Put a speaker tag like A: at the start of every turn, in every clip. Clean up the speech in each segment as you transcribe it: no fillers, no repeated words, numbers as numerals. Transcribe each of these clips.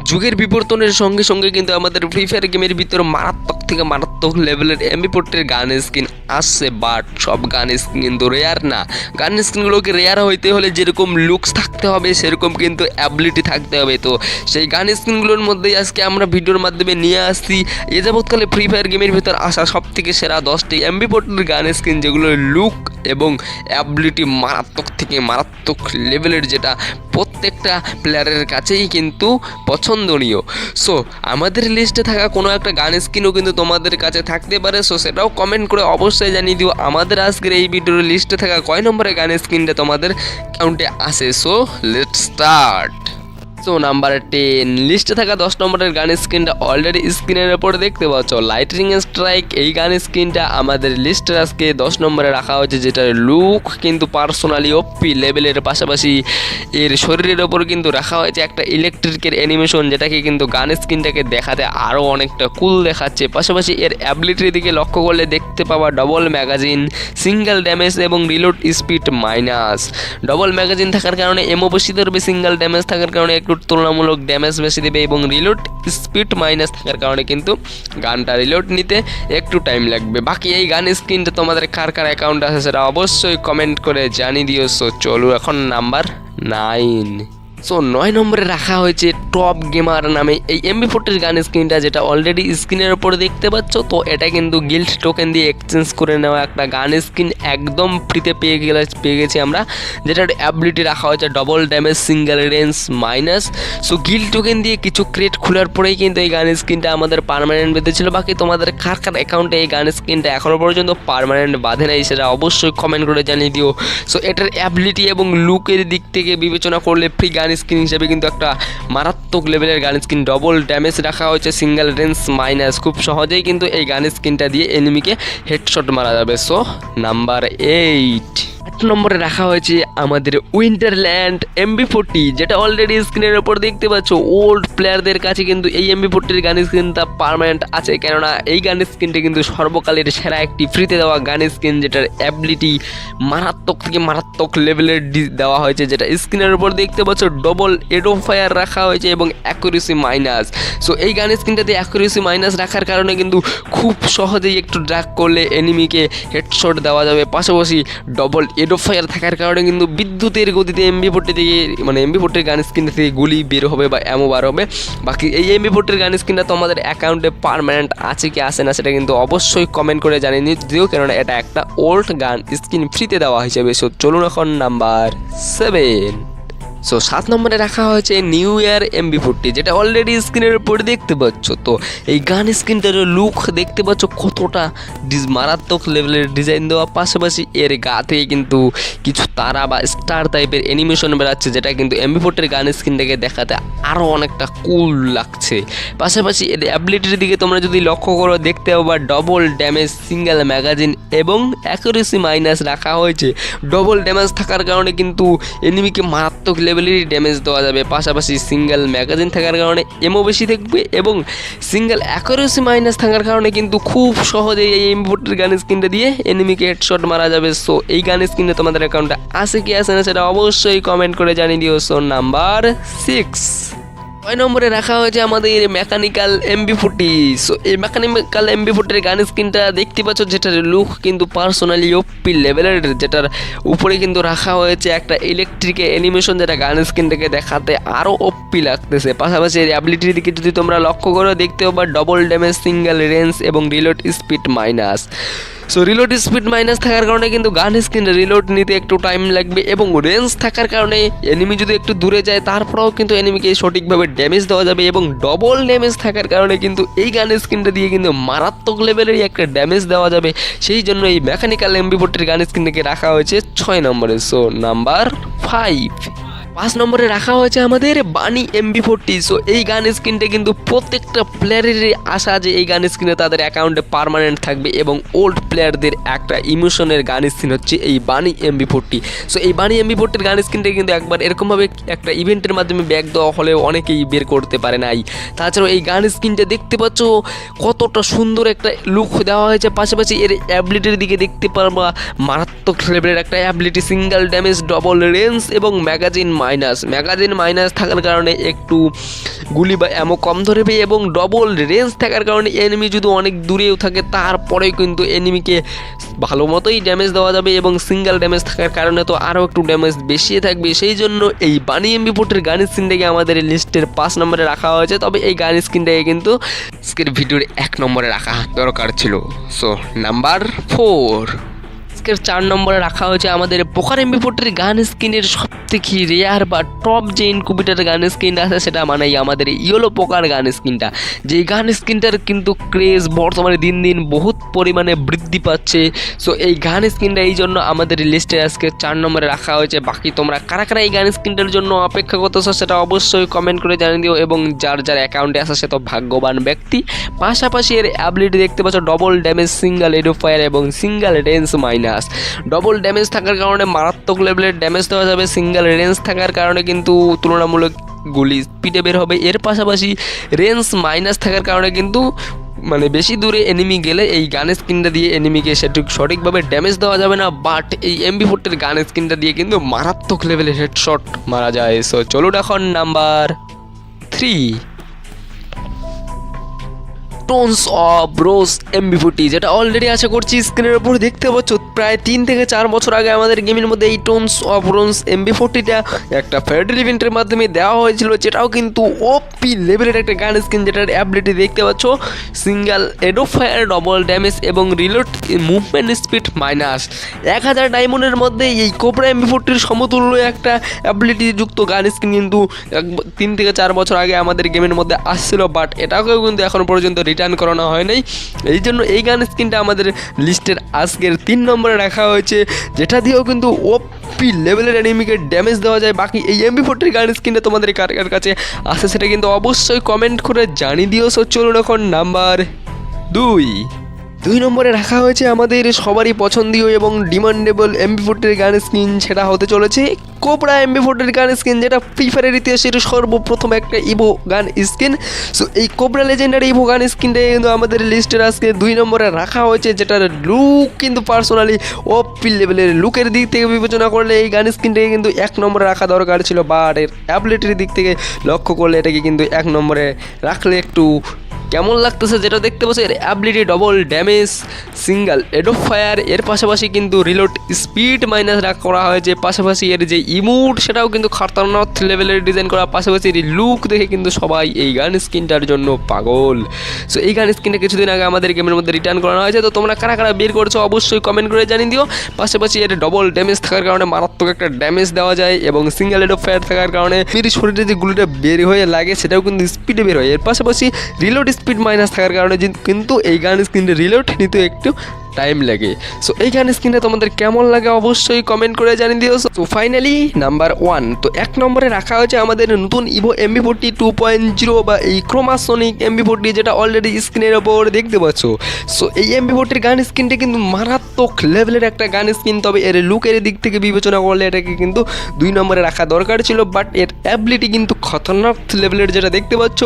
A: যুগের বিবর্তনের সঙ্গে সঙ্গে কিন্তু আমাদের ফ্রি ফায়ার গেমের ভিতরে মারাত্মক থেকে মারাত্মক লেভেলের এমবি40 গান স্কিন আসছে, বাট সব গান স্কিন কিন্তু রেয়ার না। গান স্কিনগুলোকে রেয়ার হইতে হলে যেরকম লুকস থাকতে হবে সেরকম কিন্তু অ্যাবিলিটি থাকতে হবে। তো সেই গান স্কিনগুলোর মধ্যেই আজকে আমরা ভিডিওর মাধ্যমে নিয়ে আসছি এ যাবৎকালে ফ্রি ফায়ার গেমের ভিতর আসা সব থেকে সেরা 10টি এমবি40 গান স্কিন, যেগুলোর লুক এবং অ্যাবিলিটি মারাত্মক থেকে মারাত্মক লেভেলের, যেটা প্রত্যেকটা প্লেয়ারের কাছেই কিন্তু পছন্দনীয়। সো আমাদের লিস্টে থাকা কোনো একটা গান স্কিনও কিন্তু তোমাদের কাছে থাকতে পারে, সো সেটাও কমেন্ট করে অবশ্যই জানিয়ে দিও আমাদের আজকের এই ভিডিওর লিস্টে থাকা কয় নম্বরের গান স্কিনটা তোমাদের অ্যাকাউন্টে আসে। So let's start. So number 10 লিস্টে থাকা 10 নম্বরের গান স্কিনটা অলরেডি স্ক্রিনের উপরে দেখতে পাচ্ছ, লাইটনিং স্ট্রাইক। এই গান স্কিনটা আমাদের লিস্টের আজকে 10 নম্বরে রাখা হয়েছে, যেটার লুক কিন্তু পার্সোনালি ওপি লেভেলের, পাশাপাশি এর শরীরের ওপর কিন্তু রাখা হয়েছে একটা ইলেকট্রিকের অ্যানিমেশন, যেটাকে কিন্তু গান স্কিনটাকে দেখাতে আরও অনেকটা কুল দেখাচ্ছে। পাশাপাশি এর অ্যাবিলিটির দিকে লক্ষ্য করলে দেখতে পাওয়া ডবল ম্যাগাজিন, সিঙ্গেল ড্যামেজ এবং reload speed minus. Double magazine থাকার কারণে এমও বেশি ধরবে, সিঙ্গেল ড্যামেজ থাকার কারণে একটু তুলনামূলক ড্যামেজ বেশি দেবে, এবং রিলোড স্পিড মাইনাস থাকার কারণে কিন্তু গানটা রিলোড নিতে একটু টাইম লাগবে। বাকি এই গান স্ক্রিনটা তোমাদের কার কার অ্যাকাউন্ট আছে সেটা অবশ্যই কমেন্ট করে জানিয়ে দিও। সো চলো এখন নাম্বার 9। সো 9 নম্বরে রাখা হয়েছে টপ গেমার নামে এই এমবি40 গান স্ক্রিনটা, যেটা অলরেডি স্ক্রিনের উপরে দেখতে পাচ্ছ। তো এটা কিন্তু গিল্ড টোকেন দিয়ে এক্সচেঞ্জ করে নেওয়া একটা গান স্ক্রিন, একদম ফ্রিতে পেয়ে গেছি আমরা, যেটার অ্যাবিলিটি রাখা হয়েছে double damage, single range minus. So guild token দিয়ে কিছু ক্রেট খোলার পরেই কিন্তু এই গান স্ক্রিনটা আমাদের পার্মানেন্ট বেঁধেছিল। বাকি তোমাদের কার কার অ্যাকাউন্টে এই গান স্ক্রিনটা এখনও পর্যন্ত পার্মানেন্ট বাঁধে নাই সেটা অবশ্যই কমেন্ট করে জানিয়ে দিও। সো এটার অ্যাবিলিটি এবং লুকের দিক থেকে বিবেচনা করলে ফ্রি গান স্কিন হিসেবে কিন্তু একটা মারাত্মক লেভেলের গান স্কিন, ডবল ড্যামেজ রাখা হয়েছে, সিঙ্গেল রেঞ্জ মাইনাস। খুব সহজেই কিন্তু এই গান স্কিনটা দিয়ে এনিমিকে হেডশট মারা যাবে। সো নাম্বার 8 নম্বরে রাখা হয়েছে আমাদের উইন্টারল্যান্ড এমবি40, যেটা অলরেডি স্ক্রিনের উপর দেখতে পাচ্ছ। ওল্ড প্লেয়ারদের কাছে কিন্তু এই এমবি40 গান স্কিনটা পার্মানেন্ট আছে, কেননা এই গান স্কিনটা কিন্তু সর্বকালের সেরা একটি ফ্রিতে দেওয়া গান স্কিন, যেটার অ্যাবিলিটি মারাত্মক থেকে মারাত্মক লেভেলের দেওয়া হয়েছে, যেটা স্ক্রিনের উপর দেখতে পাচ্ছ। ডবল এডো ফায়ার রাখা হয়েছে এবং অ্যাকুরেসি মাইনাস। সো এই গান স্কিনটাতে অ্যাকুরেসি মাইনাস রাখার কারণে কিন্তু খুব সহজেই একটু ড্রাগ করলে এনিমিকে হেডশট দেওয়া যাবে। পাশাপাশি ডবল এডো ফায়ার থাকার কারণে কিন্তু বিদ্যুতের গতিতে এমবি40 থেকে এমবি40 গান স্কিন থেকে গুলি বের হবে বা এমও বার হবে। বাকি এই এমবি40 গান স্কিনটা তোমাদের অ্যাকাউন্টে পার্মানেন্ট আছে কি আসে না সেটা কিন্তু অবশ্যই কমেন্ট করে জানিয়ে দিও, কেননা এটা একটা ওল্ড গান স্কিন ফ্রিতে দেওয়া হিসেবে। সো চলুন এখন নাম্বার 7। সো 7 নম্বরে রাখা হয়েছে নিউ ইয়ার এমবি40, যেটা অলরেডি স্ক্রিনের উপরে দেখতে পাচ্ছ। তো এই গান স্ক্রিনটার লুক দেখতে পাচ্ছ কতটা মারাত্মক লেভেলের ডিজাইন দেওয়া, পাশাপাশি এর গা থেকে কিন্তু কিছু তারা বা স্টার টাইপের অ্যানিমেশন বেরাচ্ছে, যেটা কিন্তু এমবি40 গান স্ক্রিনটাকে দেখাতে আরও অনেকটা কুল লাগছে। পাশাপাশি এর অ্যাবিলিটির দিকে তোমরা যদি লক্ষ্য করো দেখতে পাবা ডবল ড্যামেজ, সিঙ্গেল ম্যাগাজিন এবং অ্যাকুরেসি মাইনাস রাখা হয়েছে। ডবল ড্যামেজ থাকার কারণে কিন্তু এনিমিকে মারাত্মক লেভেলেরই ড্যামেজ দেওয়া যাবে। পাশাপাশি সিঙ্গেল ম্যাগাজিন থাকার কারণে এমও বেশি থাকবে, এবং সিঙ্গেল অ্যাকুরেসি মাইনাস থাকার কারণে কিন্তু খুব সহজেই এই এমবি40 গান স্কিনটা দিয়ে এনিমিকে হেডশট মারা যাবে। সো এই গান স্কিনটা তোমাদের অ্যাকাউন্টে আসে কি আসে না সেটা অবশ্যই কমেন্ট করে জানিয়ে দিও। সো নাম্বার 6 নম্বরে রাখা হয়েছে আমাদের মেকানিক্যাল এমবি40। সো এই মেকানিক্যাল এমবি40 গান স্ক্রিনটা দেখতে পাচ্ছ, যেটার লুক কিন্তু পার্সোনালি ওপি লেভেলের, যেটার উপরে কিন্তু রাখা হয়েছে একটা ইলেকট্রিকের অ্যানিমেশন, যেটা গান স্ক্রিনটাকে দেখাতে আরও ওপি লাগতেছে। পাশাপাশি এর অ্যাবিলিটির দিকে যদি তোমরা লক্ষ্য করো দেখতে পাবা ডবল ড্যামেজ, সিঙ্গেল রেঞ্জ এবং reload speed minus. So reload speed minus থাকার কারণে কিন্তু গান স্কিন রিলোড নিতে একটু টাইম লাগবে, এবং রেঞ্জ থাকার কারণে এনিমি যদি একটু দূরে যায় তারপরেও কিন্তু এনিমিকে সঠিকভাবে ড্যামেজ দেওয়া যাবে, এবং ডবল ড্যামেজ থাকার কারণে কিন্তু এই গান স্কিনটা দিয়ে কিন্তু মারাত্মক লেভেলেরই একটা ড্যামেজ দেওয়া যাবে। সেই জন্য এই মেকানিক্যাল এমবি40 গান স্কিনটাকে রাখা হয়েছে 6 নম্বরে। সো নাম্বার 5 নম্বরে রাখা হয়েছে আমাদের বানি এমবি40। সো এই গান স্কিনটা কিন্তু প্রত্যেকটা প্লেয়ারেরই আশা যে এই গান স্কিনে তাদের অ্যাকাউন্টে পার্মানেন্ট থাকবে, এবং ওল্ড প্লেয়ারদের একটা ইমোশনের গান স্কিন হচ্ছে এই বানি এমবি40। সো এই বানি এমবি40 গান স্কিনটা কিন্তু একবার এরকমভাবে একটা ইভেন্টের মাধ্যমে ব্যাক দেওয়া হলেও অনেকেই বের করতে পারে নাই। তাছাড়াও এই গান স্কিনটা দেখতে পাচ্ছ কতটা সুন্দর একটা লুক দেওয়া হয়েছে। পাশাপাশি এর অ্যাবিলিটির দিকে দেখতে পারবা মারাত্মক লেভেলের একটা ability, single damage, double range এবং ম্যাগাজিন মাইনাস। ম্যাগাজিন মাইনাস থাকার কারণে একটু গুলি বা অ্যামো কম ধরবে এবং ডবল রেঞ্জ থাকার কারণে এনিমি যদি অনেক দূরেও থাকে তারপরেও কিন্তু এনিমিকে ভালো মতোই ড্যামেজ দেওয়া যাবে এবং সিঙ্গেল ড্যামেজ থাকার কারণে তো আরও একটু ড্যামেজ বেশি থাকবে। সেই জন্য এই বানি এমবি40 গান স্কিনটাকে আমাদের লিস্টের 5 নম্বরে রাখা হয়েছে। তবে এই গান স্কিনটাকে কিন্তু আজকের ভিডিওর 1 নম্বরে রাখা দরকার ছিল। সো নাম্বার 4 আজকের 4 নম্বরে রাখা হয়েছে আমাদের পোকার এমবি40 গান স্কিনের সবথেকে রেয়ার বা টপ যে ইনকুবিটার গান স্কিনটা আছে সেটা মানে আমাদের ইয়েলো পোকার গান স্কিনটা। যেই গান স্কিনটার কিন্তু ক্রেজ বর্তমানে দিন দিন বহুত পরিমাণে বৃদ্ধি পাচ্ছে। সো এই গান স্কিনটা এই জন্য আমাদের লিস্টে আজকে 4 নম্বরে রাখা হয়েছে। বাকি তোমরা কারা কারা এই গান স্কিনটার জন্য অপেক্ষা করতেছো সেটা অবশ্যই কমেন্ট করে জানিয়ে দিও এবং যার যার অ্যাকাউন্টে আছে সে তো ভাগ্যবান ব্যক্তি। পাশাপাশি এর অ্যাবিলিটি দেখতে পাচ্ছ ডবল ড্যামেজ, সিঙ্গেল এডোফায়ার এবং single range minus. Double damage থাকার কারণে মারাত্মক লেভেলের ড্যামেজ দেওয়া যাবে, সিঙ্গেল রেঞ্জ থাকার কারণে কিন্তু তুলনামূলক গুলি স্পিডে বের হবে। এর পাশাপাশি রেঞ্জ মাইনাস থাকার কারণে কিন্তু মানে বেশি দূরে এনিমি গেলে এই গান স্কিনটা দিয়ে এনিমিকে সঠিকভাবে ড্যামেজ দেওয়া যাবে না। বাট এই এমবি40 গান স্কিনটা দিয়ে কিন্তু মারাত্মক লেভেলের হেডশট মারা যায়। সো চলুন এখন নাম্বার 3 টোনস অফ রোজ এমবি40, যেটা অলরেডি আশা করছি স্ক্রিনের উপর দেখতে পাচ্ছ। প্রায় 3 থেকে 4 বছর আগে আমাদের গেমের মধ্যে এই টোনস অফ রোজ এমবি40টা একটা ফেডারেল ইভেন্টের মাধ্যমে দেওয়া হয়েছিল, যেটাও কিন্তু ওপি লেভেলের একটা গান স্কিন, যেটার অ্যাবিলিটি দেখতে পাচ্ছ সিঙ্গেল এডোফায়ার, ডবল ড্যামেজ এবং রিলোড মুভমেন্ট স্পিড মাইনাস। 1000 ডায়মন্ডের মধ্যে এই কোবরা এমবি40 সমতুল্য একটা অ্যাবিলিটি যুক্ত গান স্কিন কিন্তু 3 থেকে 4 বছর আগে আমাদের গেমের মধ্যে আসছিল। বাট এটাকেও কিন্তু এখন পর্যন্ত রিটার্ন করানো হয় নাই। এই জন্য এই গান স্কিনটা আমাদের লিস্টের আজকের 3 নম্বরে রাখা হয়েছে, যেটা দিয়েও কিন্তু ওপি লেভেলের এনিমিকে ড্যামেজ দেওয়া যায়। বাকি এই এমবি40 গান স্কিনটা তোমাদের কার কার কাছে আছে সেটা কিন্তু অবশ্যই কমেন্ট করে জানিয়ে দিও। সো চলুন এখন নাম্বার 2 নম্বরে রাখা হয়েছে আমাদের সবারই পছন্দীয় এবং ডিমান্ডেবল এমবি40 গান স্কিন, সেটা হতে চলেছে কোবরা এমবি40 গান স্কিন, যেটা ফ্রি ফায়ারের ইতিহাসের সর্বপ্রথম একটা ইভো গান স্কিন। সো এই কোবরা লেজেন্ডারি ইভো গান স্কিনটা কিন্তু আমাদের লিস্টের আজকে 2 নম্বরে রাখা হয়েছে, যেটার লুক কিন্তু পার্সোনালি ওপি লেভেলের। লুকের দিক থেকে বিবেচনা করলে এই গান স্কিনটাকে কিন্তু 1 নম্বরে রাখা দরকার ছিল, বাট এর অ্যাবিলিটির দিক থেকে লক্ষ্য করলে এটাকে কিন্তু 1 নম্বরে রাখলে একটু কেমন লাগতেছে। যেটা দেখতে পাচ্ছ এর অ্যাবিলিটি ডবল ড্যামেজ, সিঙ্গেল এডোফায়ার, এর পাশাপাশি কিন্তু রিলোড স্পিড মাইনাস করা হয়েছে। পাশাপাশি এর যে ইমোট সেটাও কিন্তু খতরনাক লেভেলের ডিজাইন করা। পাশাপাশি এর লুক দেখে কিন্তু সবাই এই গান স্কিনটার জন্য পাগল। সো এই গান স্কিনটা কিছুদিন আগে আমাদের গেমের মধ্যে রিটার্ন করানো হয়েছে। তো তোমরা কারা কারা বের করছো অবশ্যই কমেন্ট করে জানিয়ে দিও। পাশাপাশি এর ডবল ড্যামেজ থাকার কারণে মারাত্মক একটা ড্যামেজ দেওয়া যায় এবং সিঙ্গেল এডোফায়ার থাকার কারণে মেয়ের শরীরে যে গুলিটা বের হয়ে লাগে সেটাও কিন্তু স্পিডে বের হয়। এর পাশাপাশি রিলোড স্পিড মাইনাস থাকার কারণে কিন্তু এই গান স্কিনটা রিলোড নিতে একটু টাইম লাগে। সো এই গান স্কিনটা তোমাদের কেমন লাগে অবশ্যই কমেন্ট করে জানিয়ে দিও। তো ফাইনালি নাম্বার 1, তো 1 নম্বরে রাখা হয়েছে আমাদের নতুন ইভো এমবি40 2.0 বা এই ক্রোমাসনিক এমবি40, যেটা অলরেডি স্ক্রিনের ওপর দেখতে পাচ্ছ। সো এই এমবি40 গান স্কিনটা কিন্তু মারাত্মক লেভেলের একটা গান স্কিন। তবে এর লুকের দিক থেকে বিবেচনা করলে এটাকে কিন্তু 2 নম্বরে রাখা দরকার ছিল, বাট এর অ্যাবিলিটি কিন্তু খতরনাক লেভেলের, যেটা দেখতে পাচ্ছ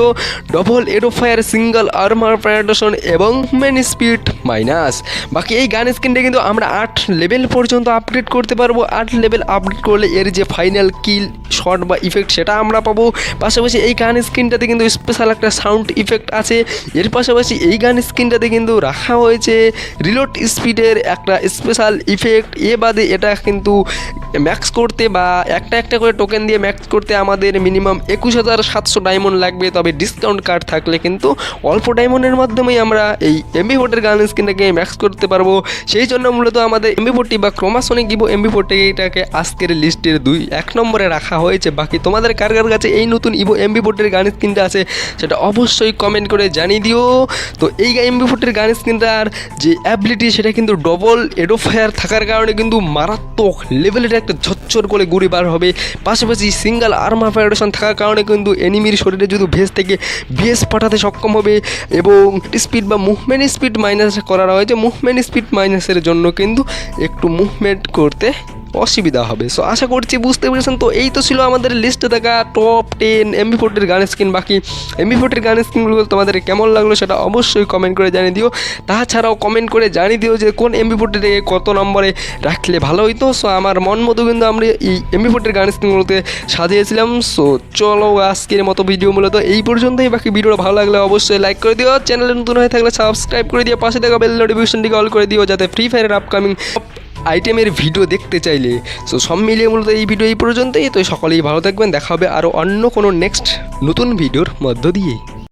A: ডবল এডোফায়ার, সিঙ্গেল আর্মার পেনেট্রেশন এবং মুভমেন্ট স্পিড মাইনাস। বাকি এই গান স্কিনটা কিন্তু আমরা 8 লেভেল পর্যন্ত আপগ্রেড করতে পারবো। 8 লেভেল আপগ্রেড করলে এর যে ফাইনাল কিল শট বা ইফেক্ট সেটা আমরা পাবো। পাশাপাশি এই গান স্কিনটাতে কিন্তু স্পেশাল একটা সাউন্ড ইফেক্ট আছে। এর পাশাপাশি এই গান স্কিনটাতে কিন্তু রাখা হয়েছে রিলোড স্পিডের একটা স্পেশাল ইফেক্ট। এ বাদে এটা কিন্তু ম্যাক্স করতে বা একটা করে টোকেন দিয়ে ম্যাক্স করতে আমাদের মিনিমাম 21,700 ডায়মন্ড লাগবে। তবে ডিসকাউন্ট কার্ড থাকলে কিন্তু অল্প ডায়মন্ডের মাধ্যমেই আমরা এই এমবি40 গান স্কিনটাকে ম্যাক্স করতে পারবো। সেই জন্য মূলত আমাদের এমবি40 বা ক্রোমাসনিক ইভো এমবি40 এটাকে আজকের লিস্টের 1 নম্বরে রাখা হয়েছে। বাকি তোমাদের কার কার কাছে এই নতুন ইভো এমবি40 গান স্কিনটা আছে সেটা অবশ্যই কমেন্ট করে জানিয়ে দিও। তো এই এমবি40 গান স্কিনটার যে অ্যাবিলিটি সেটা কিন্তু ডবল এডোফায়ার থাকার কারণে কিন্তু মারাত্মক লেভেলের একটা ঝরঝর করে গুলি বার হবে। পাশাপাশি সিঙ্গেল আর্মার পেনেট্রেশন থাকার কারণে কিন্তু এনিমির শরীরে যদি ভেস থেকে বিএস পাঠাতে সক্ষম হবে এবং স্পিড বা মুভমেন্ট স্পিড মাইনাস করা হয়েছে। মুভমেন্ট স্পিড মাইনাসের জন্য কিন্তু একটু মুভমেন্ট করতে
B: অসুবিধা হবে। সো আশা করছি বুঝতে পেরেছেন। তো এই তো ছিল আমাদের লিস্টে থাকা টপ 10 MP40 গান স্কিন। বাকি MP40 গান স্কিনগুলো তোমাদের কেমন লাগলো সেটা অবশ্যই কমেন্ট করে জানিয়ে দিও। তাছাড়াও কমেন্ট করে জানিয়ে দিও যে কোন MP40 থেকে কত নম্বরে রাখলে ভালো হইতো। সো আমার মন মতো কিন্তু আমরা এই MP40 গান স্কিনগুলোতে সাজিয়েছিলাম। সো চলো আজকের মতো ভিডিও মূলত এই পর্যন্তই। বাকি ভিডিওটা ভালো লাগলে অবশ্যই লাইক করে দিও, চ্যানেলে নতুন হয়ে থাকলে সাবস্ক্রাইব করে দিও, পাশে থাকা বেল নোটিফিকেশনটিকে অল করে দিও যাতে ফ্রি ফায়ারের আপকামিং আইটেমের ভিডিও দেখতে চাইলে। সো সব মিলিয়ে মূলত এই ভিডিও এই পর্যন্তই। তো সকলেই ভালো থাকবেন, দেখা হবে আরও অন্য কোনো নেক্সট নতুন ভিডিওর মধ্য দিয়ে।